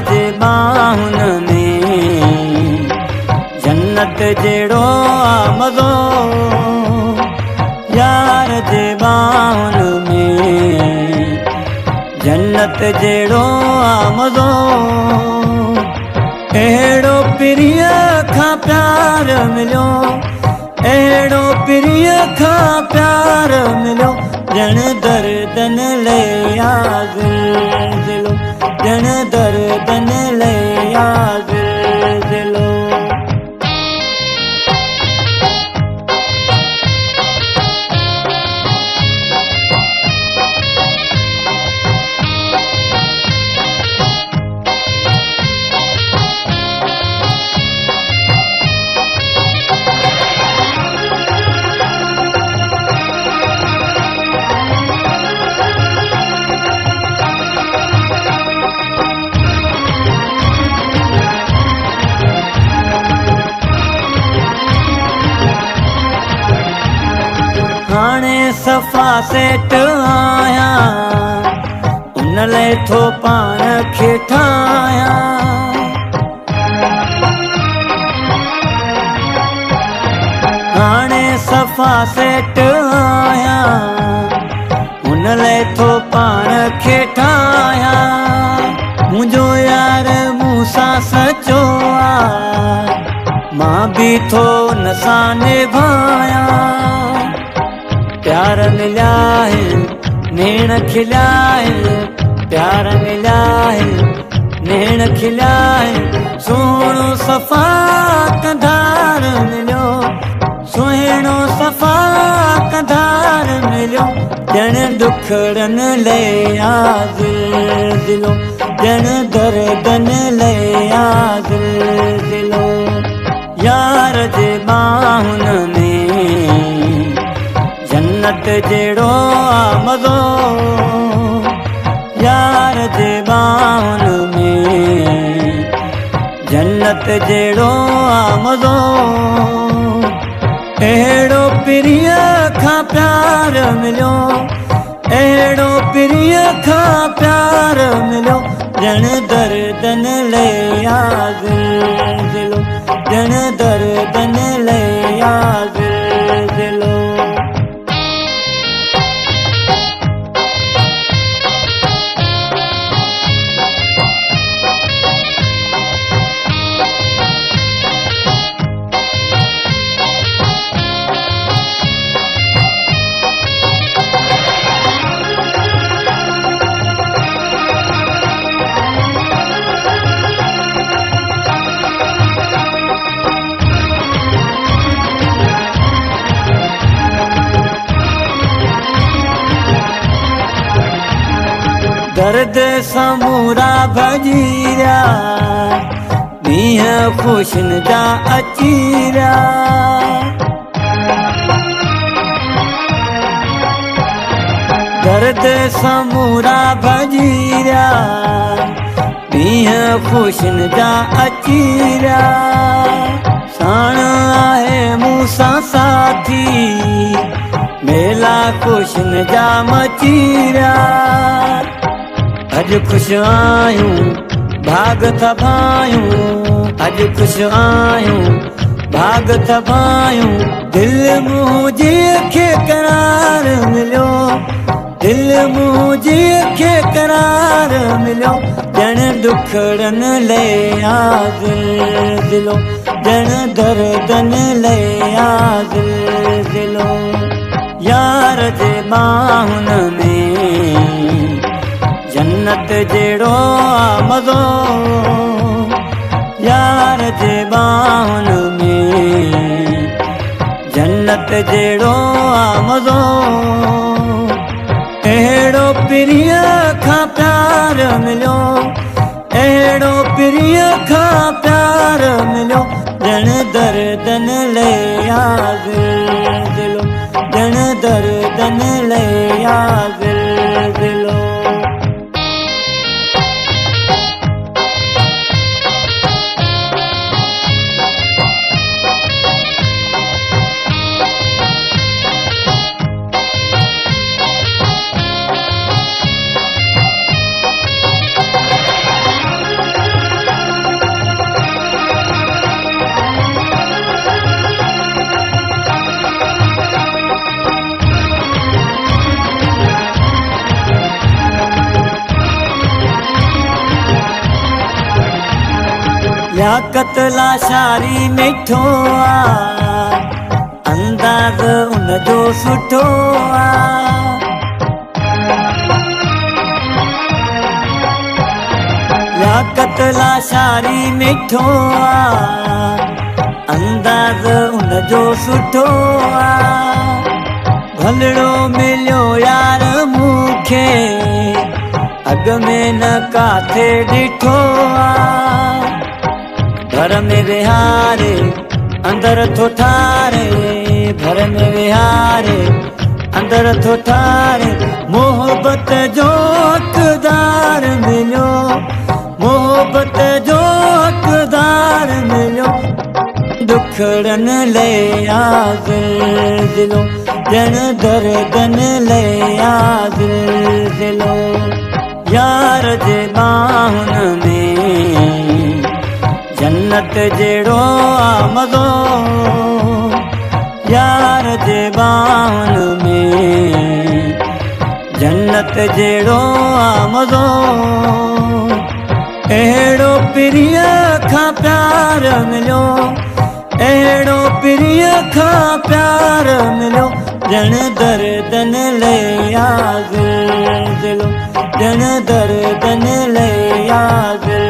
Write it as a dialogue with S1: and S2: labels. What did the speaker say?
S1: जे बाहुनि में जन्नत जहिड़ो आ मज़ो, यार जे बाहुनि में जन्नत जहिड़ो आ मज़ो। अहिड़ो प्रिय खां प्यार मिलियो, अहिड़ो प्रिय खां प्यार मिलियो, ॼण दर्दन ले आ ज़िलज़िलो, ॼण दर्दन ले आ ज़िलज़िलो। हाणे सफ़ा सेठ आहियां, उन लाइ थो पाण खे ठाहियां। हाणे सफ़ा सेठ आहियां, उन लाइ थो पाण खे ठाहियां। मुंहिंजो यार मूंसां सचो आहे, मां बि थो हुन सां निभायां। प्यार मिलिया है नेण खिलिया है, प्यार मिलिया है नेण खिलिया है। सोहिणो सफ़ा कंधार मिलियो, सोहिणो सफ़ा कंधार मिलियो, ॼण दुखड़नि ले आ ज़िलज़िलो, ॼण दर्दन ले आ ज़िलज़िलो। यार जे बाहुनि में जन्नत जहिड़ो आ मज़ो, यार जे बाहुनि में जन्नत जहिड़ो आ मज़ो। अहिड़ो प्रिय खां प्यार मिलियो, अहिड़ो प्रिय खां प्यार मिलियो, ॼण दर्दन ले आ ज़िलज़िलो, ॼण दर्दन ले आ ज़िलज़िलो। दर्द समूरा भजीरा, मींहं ख़ुशिन जा अचीरा। दर्द समूरा भजीरा, मींहं ख़ुशिन जा अचीरा। साण आहे मूंसां साथी, मेला ख़ुशिन जा मचीरा। अॼु ख़ुशि आहियूं भाग थभायूं, अॼु ख़ुशि आहियूं भाग थभायूं। दिलि मुंहिंजीअ खे करार मिलियो, दिलि मुंहिंजीअ खे करार मिलियो, ॼण दुखड़नि ले आ ज़िलज़िलो, ॼण दर्दन ले आ ज़िलज़िलो। यार जे बाहुनि में जन्नत जहिड़ो आ मज़ो, यार जे बाहुनि में जन्नत जहिड़ो आ मज़ो। अहिड़ो प्रिय खां प्यार मिलियो, अहिड़ो प्रिय खां प्यार मिलियो, ॼण दर्दन ले आ ज़िलज़िलो, ॼण दर्दन ले आ ज़िलज़िलो। लियाकत लाशारी मिठो आ अंदाज़ उनजो सुठो आ लियाकत लाशारी मिठो आ अंदाज़ उनजो सुठो आ भलड़ो मिलियो यार मूंखे अॻ में न काथे ॾिठो आ घर में विहारे अंदर थो ठारे घर में विहारे अंदर थो ठारे मोहब्बत जो हक़दार मिलियो मोहब्बत जो हक़दार मिलियो दुखड़नि ले आ ज़िलज़िलो ॼण दर्दन ले आ ज़िलज़िलो यार जे बाहुनि में जन्नत जहिड़ो आ मज़ो यार जे बाहुनि में जन्नत जहिड़ो आ मज़ो अहिड़ो प्रिय खां प्यार मिलियो अहिड़ो प्रिय खां प्यार मिलियो ॼण दर्दन ले आ ज़िलज़िलो ॼण दर्दन ले आ ज़िलज़िलो